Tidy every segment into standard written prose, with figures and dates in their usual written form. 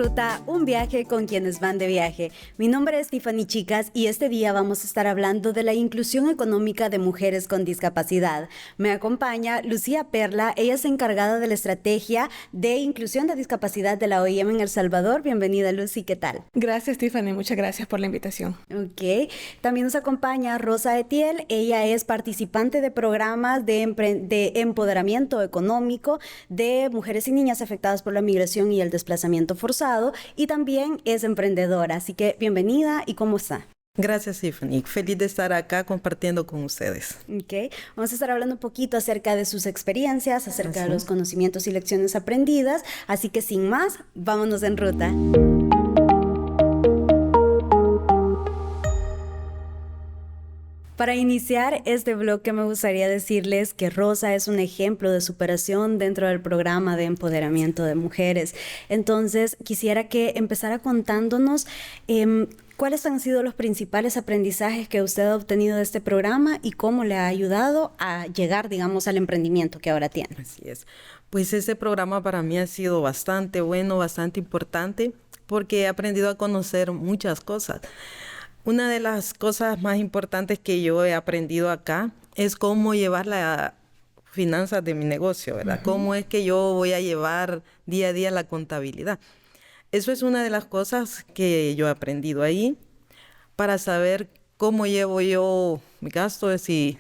Ruta, un viaje con quienes van de viaje. Mi nombre es Tiffany Chicas y este día vamos a estar hablando de la inclusión económica de mujeres con discapacidad. Me acompaña Lucía Perla, ella es encargada de la estrategia de inclusión de discapacidad de la OIM en El Salvador. Bienvenida, Lucy, ¿qué tal? Gracias, Tiffany, muchas gracias por la invitación. Ok, también nos acompaña Rosa Etiel, ella es participante de programas de empoderamiento económico de mujeres y niñas afectadas por la migración y el desplazamiento forzado y también es emprendedora, así que bienvenida y ¿cómo está? Gracias, Tiffany. Feliz de estar acá compartiendo con ustedes. Ok, vamos a estar hablando un poquito acerca de sus experiencias, acerca de los conocimientos y lecciones aprendidas, así que sin más, vámonos en ruta. Para iniciar este bloque me gustaría decirles que Rosa es un ejemplo de superación dentro del programa de empoderamiento de mujeres. Entonces, quisiera que empezara contándonos cuáles han sido los principales aprendizajes que usted ha obtenido de este programa y cómo le ha ayudado a llegar, digamos, al emprendimiento que ahora tiene. Así es. Pues ese programa para mí ha sido bastante bueno, bastante importante, porque he aprendido a conocer muchas cosas. Una de las cosas más importantes que yo he aprendido acá es cómo llevar las finanzas de mi negocio, ¿verdad? Cómo es que yo voy a llevar día a día la contabilidad. Eso es una de las cosas que yo he aprendido ahí para saber cómo llevo yo mi gastos y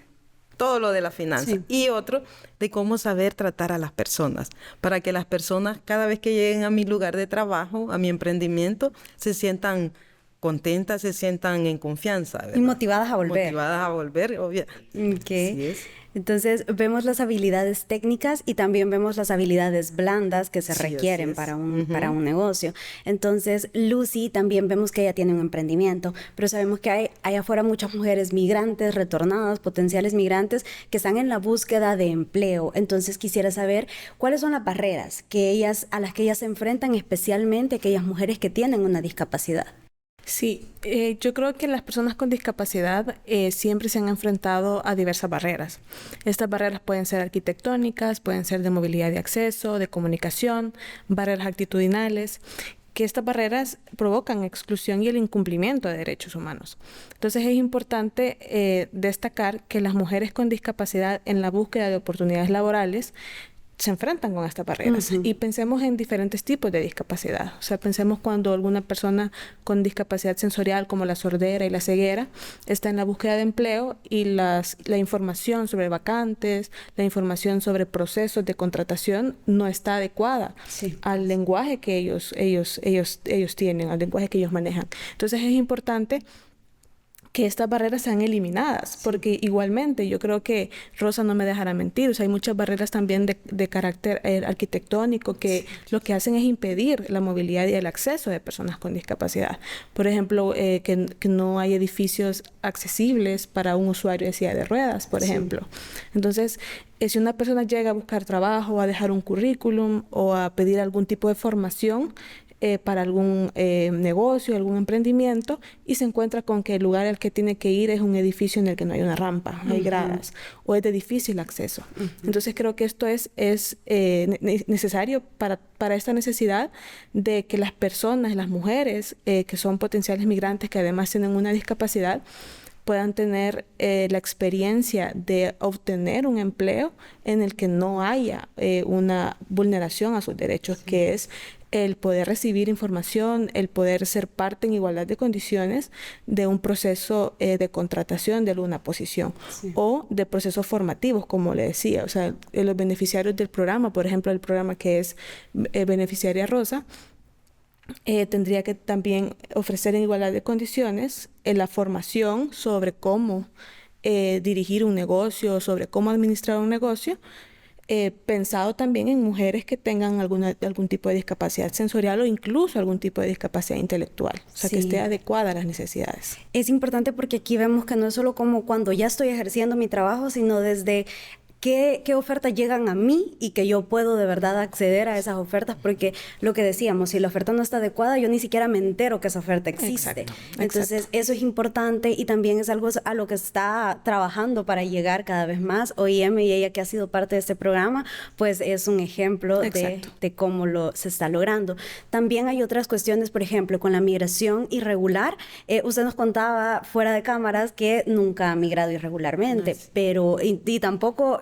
todo lo de la finanza. Sí. Y otro, de cómo saber tratar a las personas, para que las personas cada vez que lleguen a mi lugar de trabajo, a mi emprendimiento, se sientan contentas, se sientan en confianza, ¿verdad? Y motivadas a volver. Motivadas a volver, obvio. Okay. Así es. Entonces, vemos las habilidades técnicas y también vemos las habilidades blandas que se requieren para un negocio. Entonces, Lucy, también vemos que ella tiene un emprendimiento, pero sabemos que hay afuera muchas mujeres migrantes, retornadas, potenciales migrantes, que están en la búsqueda de empleo. Entonces, quisiera saber cuáles son las barreras a las que ellas se enfrentan, especialmente aquellas mujeres que tienen una discapacidad. Sí, yo creo que las personas con discapacidad siempre se han enfrentado a diversas barreras. Estas barreras pueden ser arquitectónicas, pueden ser de movilidad de acceso, de comunicación, barreras actitudinales, que estas barreras provocan exclusión y el incumplimiento de derechos humanos. Entonces es importante destacar que las mujeres con discapacidad en la búsqueda de oportunidades laborales se enfrentan con estas barreras. Y pensemos en diferentes tipos de discapacidad. O sea, pensemos cuando alguna persona con discapacidad sensorial como la sordera y la ceguera está en la búsqueda de empleo y la información sobre vacantes, la información sobre procesos de contratación no está adecuada al lenguaje que ellos tienen, al lenguaje que ellos manejan. Entonces es importante que estas barreras sean eliminadas, porque igualmente yo creo que Rosa no me dejará mentir, o sea, hay muchas barreras también de carácter arquitectónico que lo que hacen es impedir la movilidad y el acceso de personas con discapacidad. Por ejemplo, que no hay edificios accesibles para un usuario de silla de ruedas, por ejemplo. Entonces, si una persona llega a buscar trabajo, a dejar un currículum o a pedir algún tipo de formación, para algún negocio, algún emprendimiento y se encuentra con que el lugar al que tiene que ir es un edificio en el que no hay una rampa, no hay gradas o es de difícil acceso. Entonces creo que esto es necesario para esta necesidad de que las personas, las mujeres que son potenciales migrantes que además tienen una discapacidad puedan tener la experiencia de obtener un empleo en el que no haya una vulneración a sus derechos, que es el poder recibir información, el poder ser parte en igualdad de condiciones de un proceso de contratación de alguna posición o de procesos formativos, como le decía. O sea, los beneficiarios del programa, por ejemplo, el programa que es Beneficiaria Rosa, tendría que también ofrecer en igualdad de condiciones la formación sobre cómo dirigir un negocio, sobre cómo administrar un negocio, pensado también en mujeres que tengan algún tipo de discapacidad sensorial o incluso algún tipo de discapacidad intelectual, o sea, que esté adecuada a las necesidades. Es importante porque aquí vemos que no es solo como cuando ya estoy ejerciendo mi trabajo, sino desde qué ofertas llegan a mí y que yo puedo de verdad acceder a esas ofertas, porque lo que decíamos, si la oferta no está adecuada, yo ni siquiera me entero que esa oferta existe. Entonces, eso es importante y también es algo a lo que está trabajando para llegar cada vez más. OIM, y ella que ha sido parte de este programa, pues es un ejemplo de cómo se está logrando. También hay otras cuestiones, por ejemplo, con la migración irregular. Usted nos contaba fuera de cámaras que nunca ha migrado irregularmente, pero y tampoco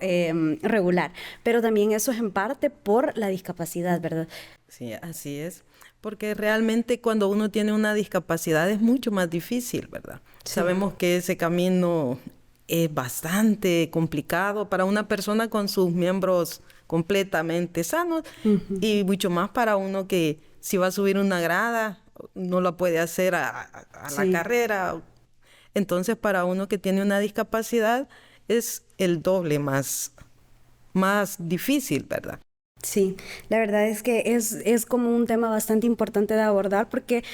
regular, pero también eso es en parte por la discapacidad, ¿verdad? Sí, así es, porque realmente cuando uno tiene una discapacidad es mucho más difícil, ¿verdad? Sí. Sabemos que ese camino es bastante complicado para una persona con sus miembros completamente sanos y mucho más para uno que si va a subir una grada no la puede hacer a la carrera. Entonces, para uno que tiene una discapacidad es el doble más difícil, ¿verdad? Sí, la verdad es que es como un tema bastante importante de abordar porque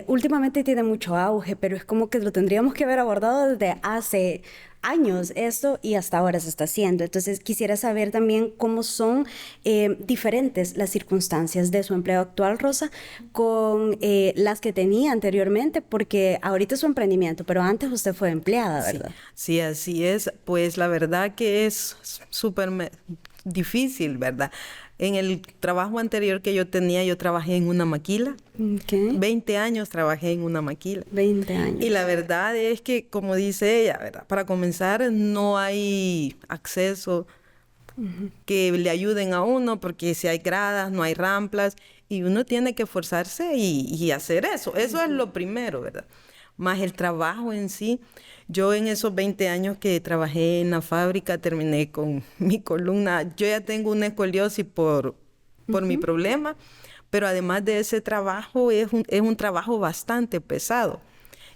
últimamente tiene mucho auge, pero es como que lo tendríamos que haber abordado desde hace años esto y hasta ahora se está haciendo. Entonces quisiera saber también cómo son diferentes las circunstancias de su empleo actual, Rosa, con las que tenía anteriormente, porque ahorita es su emprendimiento, pero antes usted fue empleada, ¿verdad? Sí, así es. Pues la verdad que es súper difícil, ¿verdad? En el trabajo anterior que yo tenía, yo trabajé en una maquila. 20 años trabajé en una maquila. 20 años. Y la verdad es que, como dice ella, ¿verdad? Para comenzar, no hay acceso que le ayuden a uno, porque si hay gradas, no hay rampas, y uno tiene que esforzarse y hacer eso. Eso es lo primero, ¿verdad? Más el trabajo en sí. Yo en esos 20 años que trabajé en la fábrica terminé con mi columna. Yo ya tengo una escoliosis por mi problema, pero además de ese trabajo es un trabajo bastante pesado.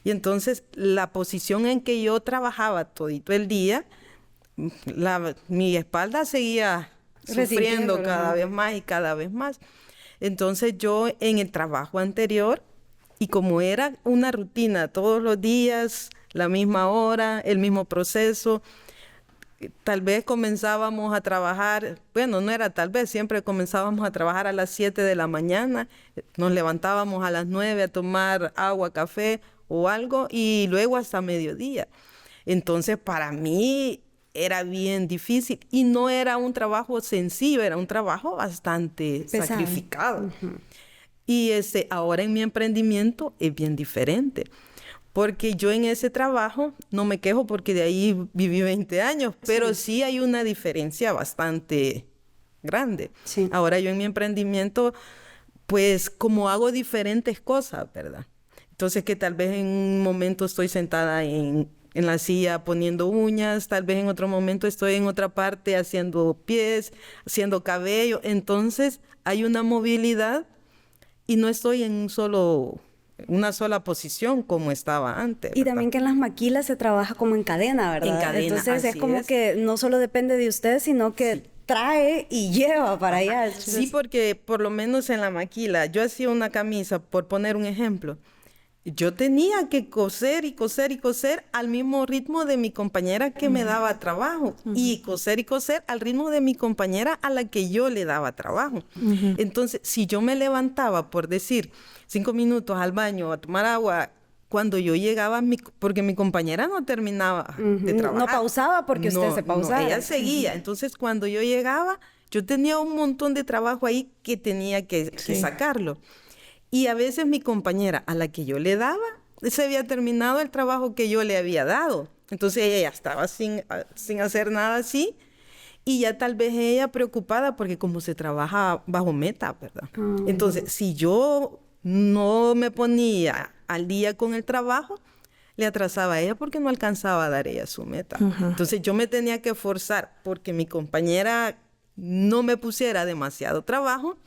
Y entonces la posición en que yo trabajaba todito el día, mi espalda seguía sufriendo cada vez más y cada vez más. Entonces yo en el trabajo anterior, y como era una rutina todos los días, la misma hora, el mismo proceso, tal vez comenzábamos a trabajar, bueno, no era tal vez, siempre comenzábamos a trabajar a las 7 de la mañana, nos levantábamos a las 9 a tomar agua, café o algo, y luego hasta mediodía. Entonces, para mí era bien difícil y no era un trabajo sencillo, era un trabajo bastante sacrificado. Y ahora en mi emprendimiento es bien diferente, porque yo en ese trabajo no me quejo porque de ahí viví 20 años, pero sí hay una diferencia bastante grande. Sí. Ahora yo en mi emprendimiento, pues como hago diferentes cosas, ¿verdad? Entonces que tal vez en un momento estoy sentada en la silla poniendo uñas, tal vez en otro momento estoy en otra parte haciendo pies, haciendo cabello. Entonces hay una movilidad y no estoy en una sola posición como estaba antes, ¿verdad? Y también que en las maquilas se trabaja como en cadena, ¿verdad? En cadena, entonces es como que no solo depende de usted, sino que trae y lleva para allá. Entonces... Sí, porque por lo menos en la maquila, yo hacía una camisa, por poner un ejemplo, yo tenía que coser y coser y coser al mismo ritmo de mi compañera que me daba trabajo y coser al ritmo de mi compañera a la que yo le daba trabajo. Entonces, si yo me levantaba, por decir, 5 minutos al baño a tomar agua, cuando yo llegaba, porque mi compañera no terminaba de trabajar. No pausaba porque usted se pausaba. No, ella seguía. Entonces, cuando yo llegaba, yo tenía un montón de trabajo ahí que tenía que sacarlo. Y a veces mi compañera a la que yo le daba, se había terminado el trabajo que yo le había dado. Entonces ella ya estaba sin hacer nada así. Y ya tal vez ella preocupada porque como se trabaja bajo meta, ¿verdad? Entonces, si yo no me ponía al día con el trabajo, le atrasaba a ella porque no alcanzaba a dar ella su meta. Entonces yo me tenía que forzar porque mi compañera no me pusiera demasiado trabajo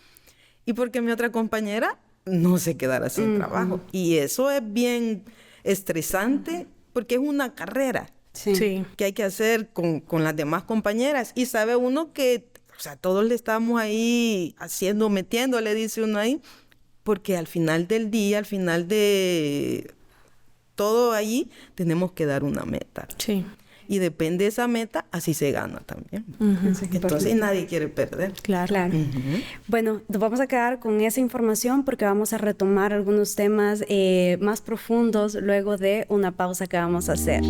y porque mi otra compañera no se quedara sin trabajo. Y eso es bien estresante porque es una carrera que hay que hacer con las demás compañeras. Y sabe uno que, o sea, todos le estamos ahí metiéndole, dice uno ahí, porque al final del día, al final de todo ahí, tenemos que dar una meta. Sí. y depende de esa meta, así se gana también. Entonces nadie quiere perder. Claro. Bueno, nos vamos a quedar con esa información porque vamos a retomar algunos temas más profundos luego de una pausa que vamos a hacer.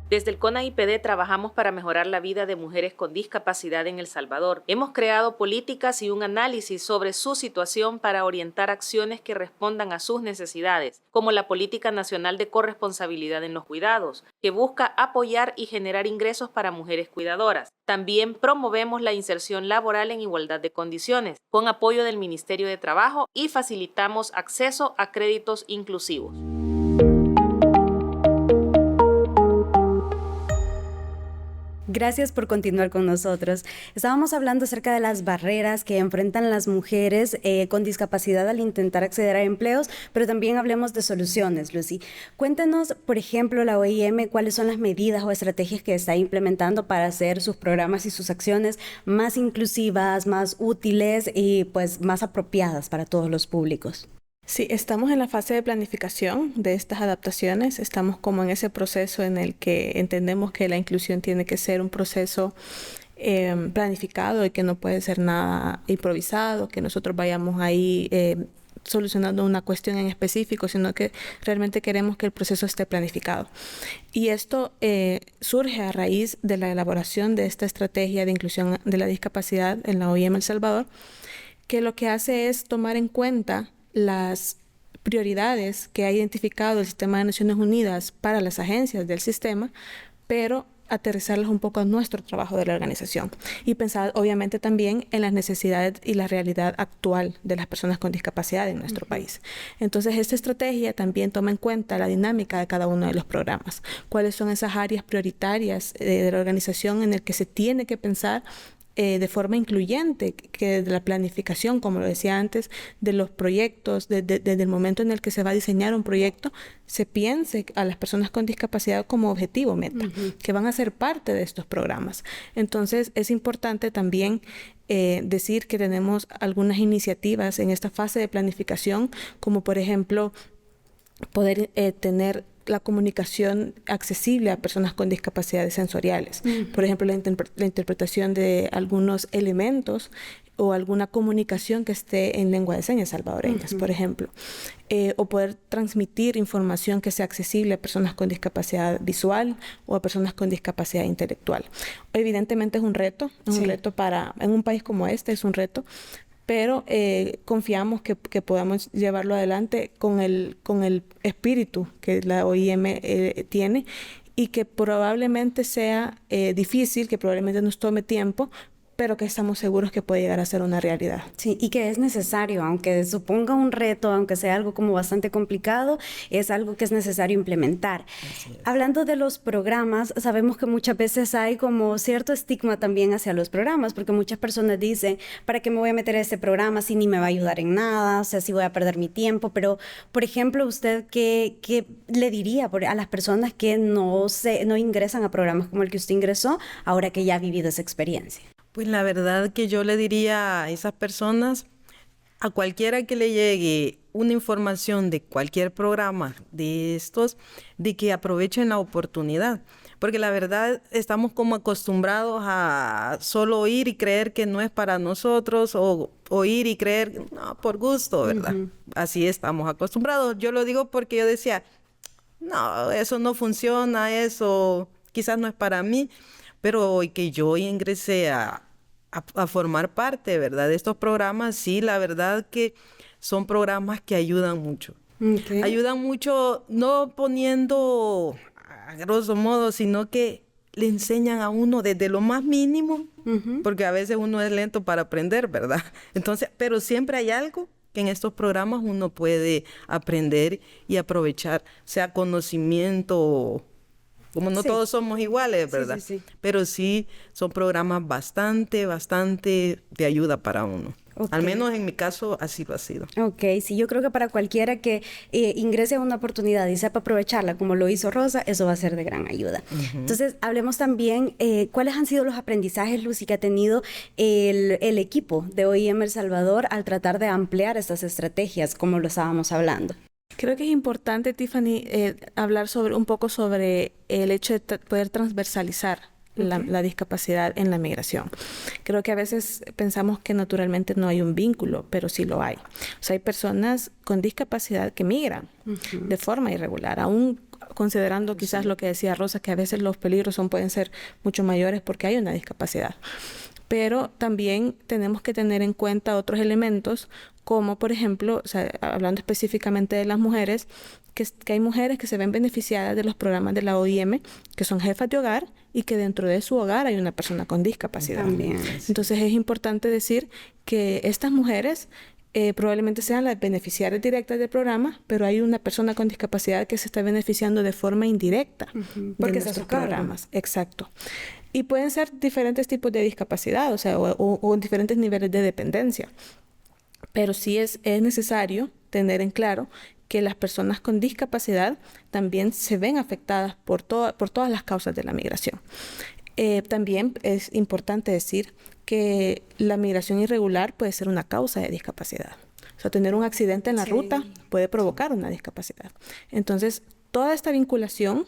Desde el CONA-IPD trabajamos para mejorar la vida de mujeres con discapacidad en El Salvador. Hemos creado políticas y un análisis sobre su situación para orientar acciones que respondan a sus necesidades, como la Política Nacional de Corresponsabilidad en los Cuidados, que busca apoyar y generar ingresos para mujeres cuidadoras. También promovemos la inserción laboral en igualdad de condiciones, con apoyo del Ministerio de Trabajo, y facilitamos acceso a créditos inclusivos. Gracias por continuar con nosotros. Estábamos hablando acerca de las barreras que enfrentan las mujeres con discapacidad al intentar acceder a empleos, pero también hablemos de soluciones, Lucy. Cuéntanos, por ejemplo, la OIM, cuáles son las medidas o estrategias que está implementando para hacer sus programas y sus acciones más inclusivas, más útiles y pues más apropiadas para todos los públicos. Sí, estamos en la fase de planificación de estas adaptaciones. Estamos como en ese proceso en el que entendemos que la inclusión tiene que ser un proceso planificado y que no puede ser nada improvisado, que nosotros vayamos ahí solucionando una cuestión en específico, sino que realmente queremos que el proceso esté planificado. Y esto surge a raíz de la elaboración de esta estrategia de inclusión de la discapacidad en la OIM El Salvador, que lo que hace es tomar en cuenta las prioridades que ha identificado el Sistema de Naciones Unidas para las agencias del sistema, pero aterrizarlas un poco a nuestro trabajo de la organización y pensar obviamente también en las necesidades y la realidad actual de las personas con discapacidad en nuestro país. Entonces, esta estrategia también toma en cuenta la dinámica de cada uno de los programas, cuáles son esas áreas prioritarias de la organización en el que se tiene que pensar de forma incluyente, que de la planificación, como lo decía antes, de los proyectos, desde el momento en el que se va a diseñar un proyecto, se piense a las personas con discapacidad como objetivo, meta, que van a ser parte de estos programas. Entonces, es importante también decir que tenemos algunas iniciativas en esta fase de planificación, como por ejemplo, poder tener la comunicación accesible a personas con discapacidades sensoriales. Por ejemplo, la interpretación de algunos elementos o alguna comunicación que esté en lengua de señas salvadoreñas, por ejemplo. O poder transmitir información que sea accesible a personas con discapacidad visual o a personas con discapacidad intelectual. Evidentemente es un reto, en un país como este es un reto, pero confiamos que podamos llevarlo adelante con el espíritu que la OIM tiene y que probablemente sea difícil, que probablemente nos tome tiempo, pero que estamos seguros que puede llegar a ser una realidad. Sí, y que es necesario, aunque suponga un reto, aunque sea algo como bastante complicado, es algo que es necesario implementar. Hablando de los programas, sabemos que muchas veces hay como cierto estigma también hacia los programas, porque muchas personas dicen, ¿para qué me voy a meter a este programa si ni me va a ayudar en nada? O sea, si voy a perder mi tiempo. Pero, por ejemplo, ¿usted qué le diría a las personas que no ingresan a programas como el que usted ingresó, ahora que ya ha vivido esa experiencia? Pues la verdad que yo le diría a esas personas, a cualquiera que le llegue una información de cualquier programa de estos, de que aprovechen la oportunidad. Porque la verdad estamos como acostumbrados a solo oír y creer que no es para nosotros, o oír y creer, no, por gusto, ¿verdad? Así estamos acostumbrados. Yo lo digo porque yo decía, no, eso no funciona, eso quizás no es para mí. Pero hoy que yo ingresé a formar parte, ¿verdad?, de estos programas, sí, la verdad que son programas que ayudan mucho. Ayudan mucho, no poniendo a grosso modo, sino que le enseñan a uno desde lo más mínimo, porque a veces uno es lento para aprender, ¿verdad? Entonces, pero siempre hay algo que en estos programas uno puede aprender y aprovechar, sea conocimiento. Como no todos somos iguales, ¿verdad? Sí. Pero sí son programas bastante de ayuda para uno. Al menos en mi caso así lo ha sido. Ok, sí, yo creo que para cualquiera que ingrese a una oportunidad y sepa aprovecharla como lo hizo Rosa, eso va a ser de gran ayuda. Entonces, hablemos también cuáles han sido los aprendizajes, Lucy, que ha tenido el equipo de OIM El Salvador al tratar de ampliar estas estrategias, como lo estábamos hablando. Creo que es importante, Tiffany, hablar un poco sobre el hecho de poder transversalizar la discapacidad en la migración. Creo que a veces pensamos que naturalmente no hay un vínculo, pero sí lo hay. O sea, hay personas con discapacidad que migran de forma irregular, aún considerando quizás lo que decía Rosa, que a veces los peligros pueden ser mucho mayores porque hay una discapacidad. Pero también tenemos que tener en cuenta otros elementos, como por ejemplo, o sea, hablando específicamente de las mujeres, que hay mujeres que se ven beneficiadas de los programas de la OIM, que son jefas de hogar y que dentro de su hogar hay una persona con discapacidad. También. Entonces es importante decir que estas mujeres probablemente sean las beneficiarias directas del programa, pero hay una persona con discapacidad que se está beneficiando de forma indirecta porque de estos programas. Exacto. Y pueden ser diferentes tipos de discapacidad, o sea, o diferentes niveles de dependencia. Pero sí es necesario tener en claro que las personas con discapacidad también se ven afectadas por todas las causas de la migración. También es importante decir que la migración irregular puede ser una causa de discapacidad. O sea, tener un accidente en la ruta puede provocar una discapacidad. Entonces, toda esta vinculación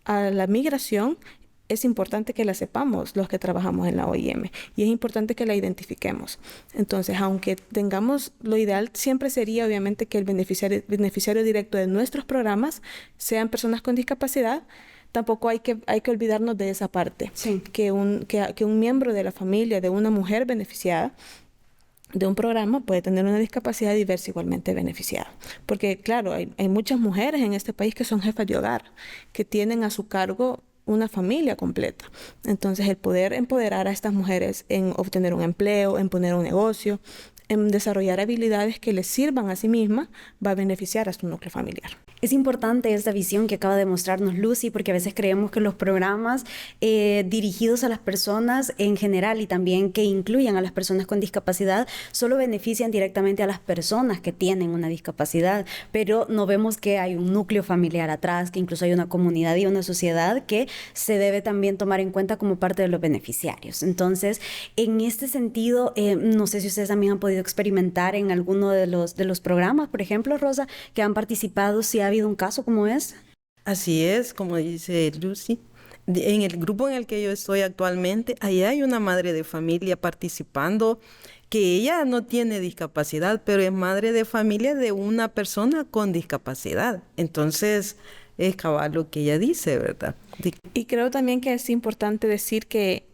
a la migración es importante que la sepamos los que trabajamos en la OIM y es importante que la identifiquemos. Entonces, aunque tengamos, lo ideal siempre sería obviamente que el beneficiario directo de nuestros programas sean personas con discapacidad, tampoco hay que olvidarnos de esa parte, que un miembro de la familia de una mujer beneficiada de un programa puede tener una discapacidad y verse igualmente beneficiada. Porque, claro, hay muchas mujeres en este país que son jefas de hogar, que tienen a su cargo una familia completa. Entonces, el poder empoderar a estas mujeres en obtener un empleo, en poner un negocio, en desarrollar habilidades que les sirvan a sí mismas, va a beneficiar a su núcleo familiar. Es importante esta visión que acaba de mostrarnos Lucy, porque a veces creemos que los programas dirigidos a las personas en general y también que incluyan a las personas con discapacidad solo benefician directamente a las personas que tienen una discapacidad, pero no vemos que hay un núcleo familiar atrás, que incluso hay una comunidad y una sociedad que se debe también tomar en cuenta como parte de los beneficiarios. Entonces, en este sentido, no sé si ustedes también han podido experimentar en alguno de los programas, por ejemplo, Rosa, que han participado, si ha habido un caso como es. Así es, como dice Lucy. En el grupo en el que yo estoy actualmente, ahí hay una madre de familia participando, que ella no tiene discapacidad, pero es madre de familia de una persona con discapacidad. Entonces, es cabal lo que ella dice, ¿verdad? Y creo también que es importante decir que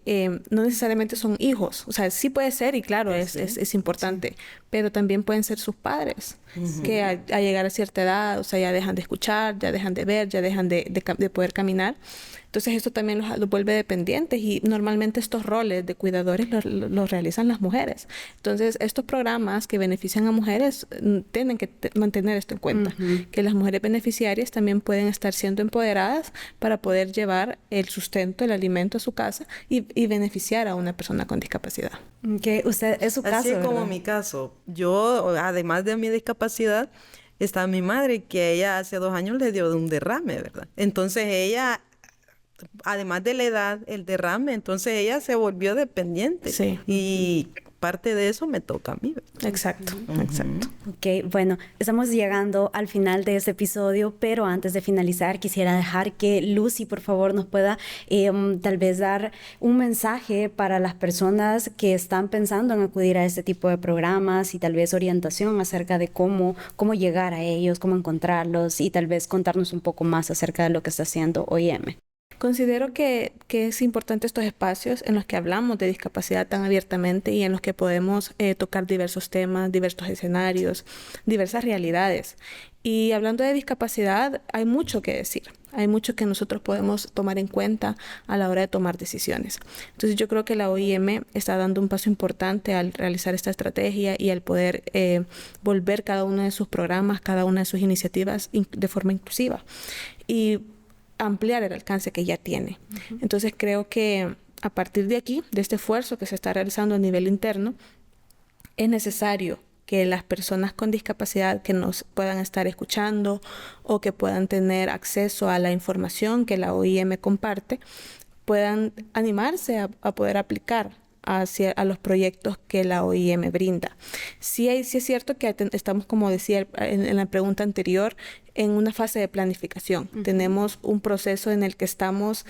no necesariamente son hijos. O sea, sí puede ser y claro, es importante, pero también pueden ser sus padres, que al llegar a cierta edad, o sea, ya dejan de escuchar, ya dejan de ver, ya dejan de poder caminar. Entonces, esto también los vuelve dependientes y normalmente estos roles de cuidadores los realizan las mujeres. Entonces, estos programas que benefician a mujeres tienen que mantener esto en cuenta, que las mujeres beneficiarias también pueden estar siendo empoderadas para poder llevar el sustento, el alimento a su casa y beneficiar a una persona con discapacidad. Que usted es su caso, así como ¿verdad? mi caso. Yo, además de mi discapacidad, está mi madre, que ella hace 2 años le dio un derrame, ¿verdad? Entonces ella, además de la edad, el derrame, entonces ella se volvió dependiente. Sí. Y parte de eso me toca a mí. Exacto, exacto. Ok, bueno, estamos llegando al final de este episodio, pero antes de finalizar quisiera dejar que Lucy, por favor, nos pueda tal vez dar un mensaje para las personas que están pensando en acudir a este tipo de programas y tal vez orientación acerca de cómo llegar a ellos, cómo encontrarlos y tal vez contarnos un poco más acerca de lo que está haciendo OIM. Considero que es importante estos espacios en los que hablamos de discapacidad tan abiertamente y en los que podemos tocar diversos temas, diversos escenarios, diversas realidades. Y hablando de discapacidad, hay mucho que decir. Hay mucho que nosotros podemos tomar en cuenta a la hora de tomar decisiones. Entonces yo creo que la OIM está dando un paso importante al realizar esta estrategia y al poder volver cada uno de sus programas, cada una de sus iniciativas de forma inclusiva. Y ampliar el alcance que ya tiene. Entonces creo que a partir de aquí, de este esfuerzo que se está realizando a nivel interno, es necesario que las personas con discapacidad que nos puedan estar escuchando o que puedan tener acceso a la información que la OIM comparte, puedan animarse a poder aplicar a los proyectos que la OIM brinda. Sí es cierto que estamos, como decía en la pregunta anterior, en una fase de planificación. Tenemos un proceso en el que estamos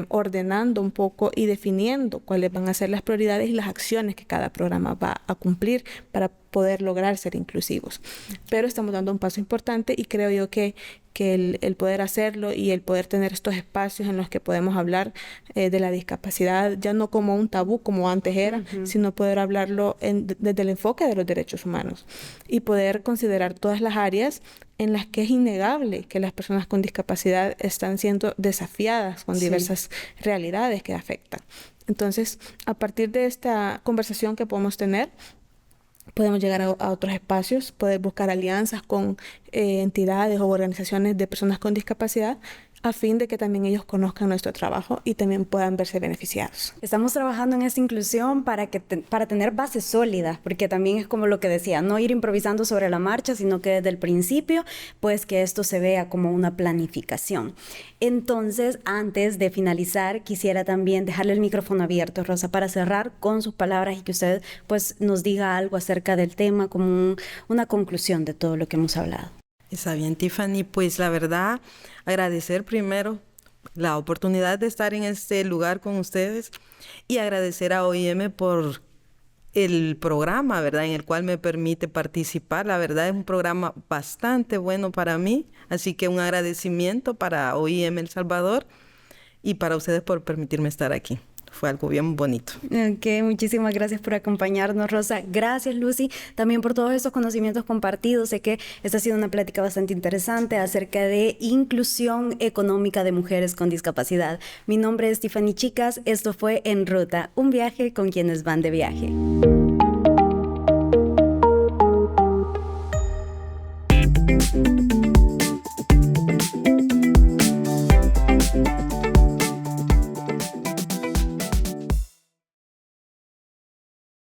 ordenando un poco y definiendo cuáles van a ser las prioridades y las acciones que cada programa va a cumplir para poder lograr ser inclusivos. Pero estamos dando un paso importante y creo yo que el poder hacerlo y el poder tener estos espacios en los que podemos hablar de la discapacidad, ya no como un tabú como antes era, sino poder hablarlo desde el enfoque de los derechos humanos y poder considerar todas las áreas en las que es innegable que las personas con discapacidad están siendo desafiadas con diversas realidades que afectan. Entonces, a partir de esta conversación que podemos tener, podemos llegar a otros espacios, poder buscar alianzas con entidades o organizaciones de personas con discapacidad a fin de que también ellos conozcan nuestro trabajo y también puedan verse beneficiados. Estamos trabajando en esta inclusión para tener bases sólidas, porque también es como lo que decía, no ir improvisando sobre la marcha, sino que desde el principio, pues que esto se vea como una planificación. Entonces, antes de finalizar, quisiera también dejarle el micrófono abierto, Rosa, para cerrar con sus palabras y que usted pues nos diga algo acerca del tema como una conclusión de todo lo que hemos hablado. Está bien, Tiffany. Pues la verdad, agradecer primero la oportunidad de estar en este lugar con ustedes y agradecer a OIM por el programa, ¿verdad?, en el cual me permite participar. La verdad es un programa bastante bueno para mí, así que un agradecimiento para OIM El Salvador y para ustedes por permitirme estar aquí. Fue algo bien bonito. Ok, muchísimas gracias por acompañarnos, Rosa. Gracias, Lucy, también por todos estos conocimientos compartidos. Sé que esta ha sido una plática bastante interesante acerca de inclusión económica de mujeres con discapacidad. Mi nombre es Tiffany Chicas. Esto fue En Ruta, un viaje con quienes van de viaje.